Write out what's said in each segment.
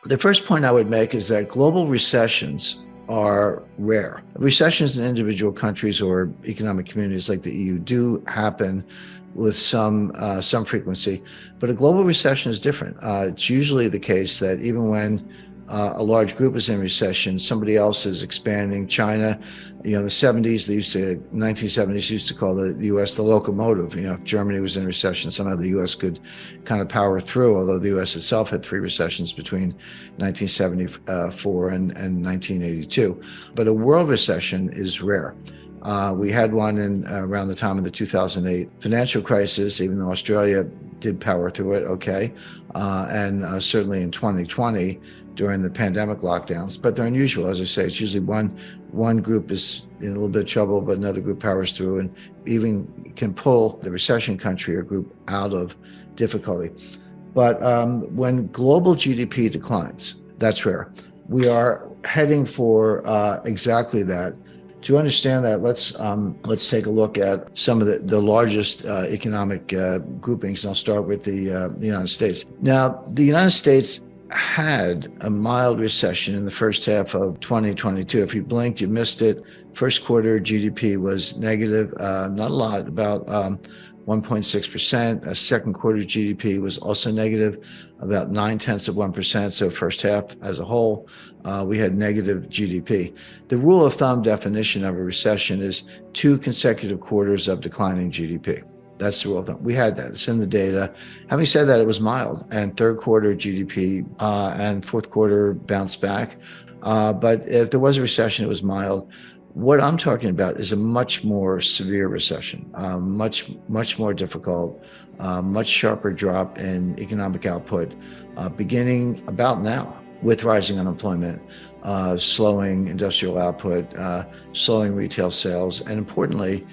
The first point I would make is that global recessions are rare. Recessions in individual countries or economic communities like the EU do happen with some frequency, but a global recession is different. It's usually the case that even when a large group is in recession, somebody else is expanding. China, the 1970s used to call the U.S. the locomotive. If Germany was in recession, somehow the U.S. could kind of power through, although the U.S. itself had 3 recessions between 1974 and 1982. But a world recession is rare. We had one around the time of the 2008 financial crisis, even though Australia did power through it okay, and certainly in 2020 during the pandemic lockdowns. But they're unusual. As I say, it's usually one group is in a little bit of trouble, but another group powers through and even can pull the recession country or group out of difficulty. But when global GDP declines, that's rare. We are heading for exactly that. To understand that, let's take a look at some of the largest economic groupings, and I'll start with the United States. Now, the United States had a mild recession in the first half of 2022. If you blinked, you missed it. First quarter GDP was negative, not a lot, about 1.6%. Second quarter GDP was also negative, about 0.9%. So first half as a whole, we had negative GDP. The rule of thumb definition of a recession is 2 consecutive quarters of declining GDP. That's the rule of thumb. We had that. It's in the data. Having said that, it was mild, and third quarter GDP and fourth quarter bounced back. But if there was a recession, it was mild. What I'm talking about is a much more severe recession, much more difficult, much sharper drop in economic output, beginning about now with rising unemployment, slowing industrial output, slowing retail sales, and importantly,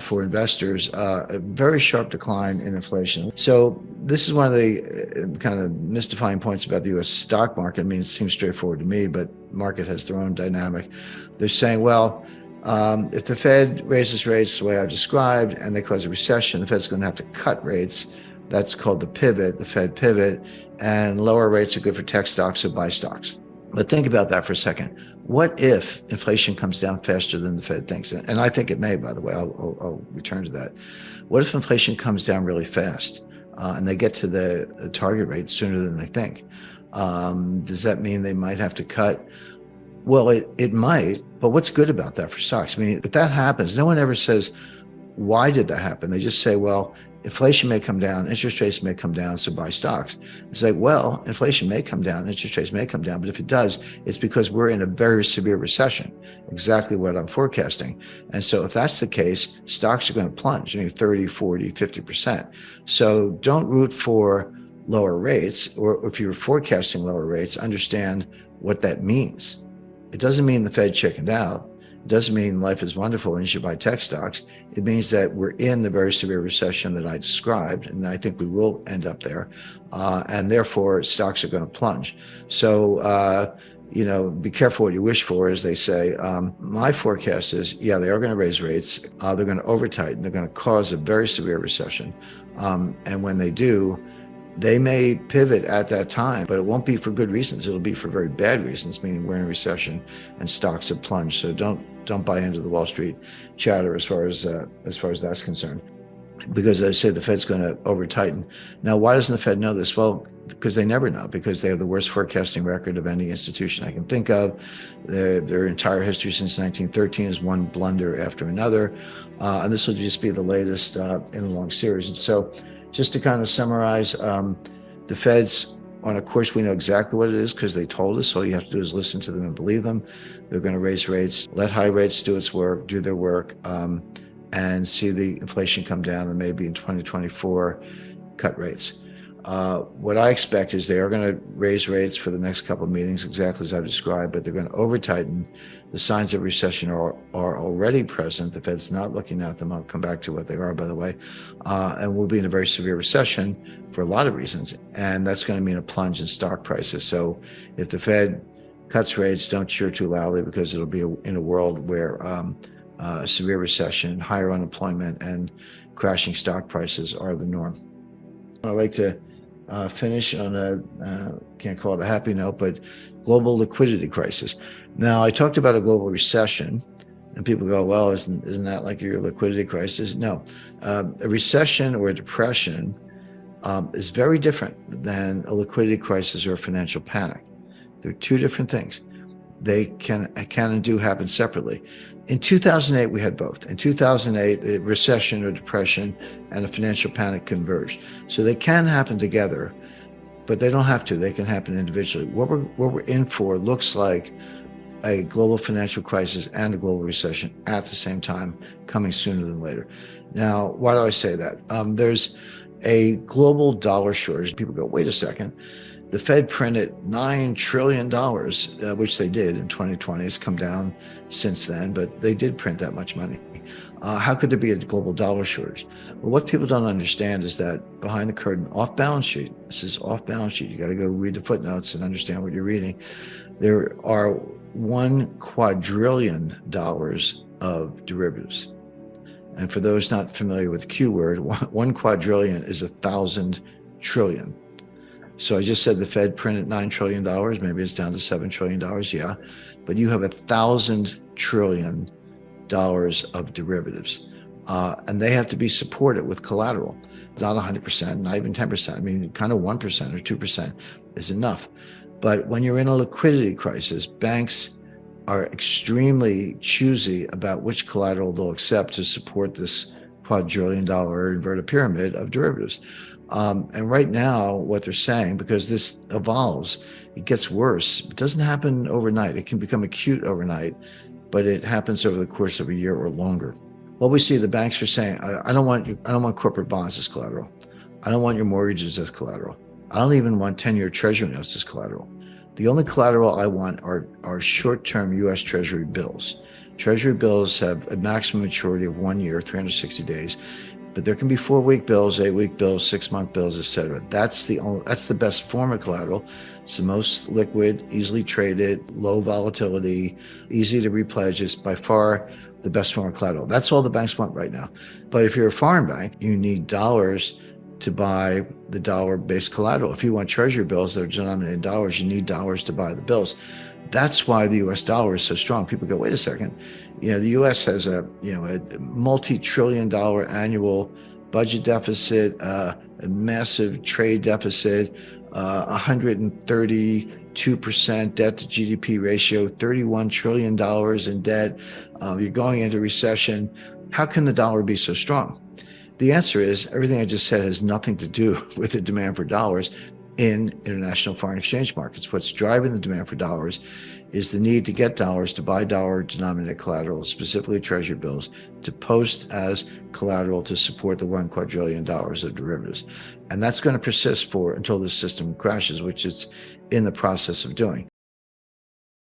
for investors, a very sharp decline in inflation. So this is one of the kind of mystifying points about the U.S. stock market. I mean, it seems straightforward to me, but the market has their own dynamic. They're saying, well, if the Fed raises rates the way I've described and they cause a recession, the Fed's going to have to cut rates. That's called the pivot, the Fed pivot, and lower rates are good for tech stocks, so buy stocks. But think about that for a second. What if inflation comes down faster than the Fed thinks? And I think it may, by the way, I'll return to that. What if inflation comes down really fast and they get to the target rate sooner than they think? Does that mean they might have to cut? Well, it might, but what's good about that for stocks? I mean, if that happens, no one ever says, why did that happen? They just say, well, inflation may come down, interest rates may come down, so buy stocks. It's like, well, inflation may come down, interest rates may come down, but if it does, it's because we're in a very severe recession, exactly what I'm forecasting. And so if that's the case, stocks are going to plunge, 30, 40, 50%. So don't root for lower rates, or if you're forecasting lower rates, understand what that means. It doesn't mean the Fed chickened out. It doesn't mean life is wonderful and you should buy tech stocks. It means that we're in the very severe recession that I described, and I think we will end up there. And therefore, stocks are going to plunge. So, be careful what you wish for, as they say. My forecast is, yeah, they are going to raise rates. They're going to over-tighten. They're going to cause a very severe recession. And when they do, they may pivot at that time, but it won't be for good reasons. It'll be for very bad reasons, meaning we're in a recession and stocks have plunged. So don't buy into the Wall Street chatter as far as that's concerned. Because as I say, the Fed's going to over-tighten. Now, why doesn't the Fed know this? Well, because they never know, because they have the worst forecasting record of any institution I can think of. Their entire history since 1913 is one blunder after another. And this will just be the latest in a long series. And so just to kind of summarize, the Fed's on a course. We know exactly what it is because they told us. All you have to do is listen to them and believe them. They're going to raise rates, let high rates do its work, do their work, and see the inflation come down, and maybe in 2024 cut rates. What I expect is they are going to raise rates for the next couple of meetings, exactly as I've described, but they're going to over-tighten. The signs of recession are already present. The Fed's not looking at them. I'll come back to what they are, by the way. And we'll be in a very severe recession for a lot of reasons. And that's going to mean a plunge in stock prices. So if the Fed cuts rates, don't cheer too loudly, because it'll be in a world where severe recession, higher unemployment, and crashing stock prices are the norm. I like to finish on a, can't call it a happy note, but global liquidity crisis. Now, I talked about a global recession, and people go, well, isn't that like your liquidity crisis? No. A recession or a depression is very different than a liquidity crisis or a financial panic. They're two different things. They can and do happen separately. In 2008, we had both. In 2008, a recession or depression and a financial panic converged. So they can happen together, but they don't have to. They can happen individually. What we're in for looks like a global financial crisis and a global recession at the same time, coming sooner than later. Now, why do I say that? There's a global dollar shortage. People go, wait a second. The Fed printed $9 trillion, which they did in 2020. It's come down since then, but they did print that much money. How could there be a global dollar shortage? Well, what people don't understand is that behind the curtain, off balance sheet, this is off balance sheet. You got to go read the footnotes and understand what you're reading. There are $1 quadrillion of derivatives. And for those not familiar with the Q word, 1 quadrillion is 1,000 trillion. So I just said the Fed printed $9 trillion. Maybe it's down to $7 trillion. Yeah. But you have 1,000 trillion of derivatives. And they have to be supported with collateral. Not 100%, not even 10%. I mean, kind of 1% or 2% is enough. But when you're in a liquidity crisis, banks are extremely choosy about which collateral they'll accept to support this quadrillion-dollar inverted pyramid of derivatives. And right now, what they're saying, because this evolves, it gets worse. It doesn't happen overnight. It can become acute overnight, but it happens over the course of a year or longer. What we see, the banks are saying, I don't want corporate bonds as collateral. I don't want your mortgages as collateral. I don't even want 10-year treasury notes as collateral. The only collateral I want are short-term U.S. Treasury bills. Treasury bills have a maximum maturity of 1 year, 360 days. But there can be 4-week bills, 8-week bills, 6-month bills, etc. That's the best form of collateral. It's the most liquid, easily traded, low volatility, easy to repledge. It's by far the best form of collateral. That's all the banks want right now. But if you're a foreign bank, you need dollars to buy the dollar-based collateral. If you want treasury bills that are denominated in dollars, you need dollars to buy the bills. That's why the U.S. dollar is so strong. People go, wait a second. The U.S. has a multi-trillion-dollar annual budget deficit, a massive trade deficit, 132% debt to GDP ratio, $31 trillion in debt. You're going into recession. How can the dollar be so strong? The answer is everything I just said has nothing to do with the demand for dollars in international foreign exchange markets. What's driving the demand for dollars is the need to get dollars to buy dollar-denominated collateral, specifically treasury bills, to post as collateral to support the $1 quadrillion of derivatives. And that's going to persist until the system crashes, which it's in the process of doing.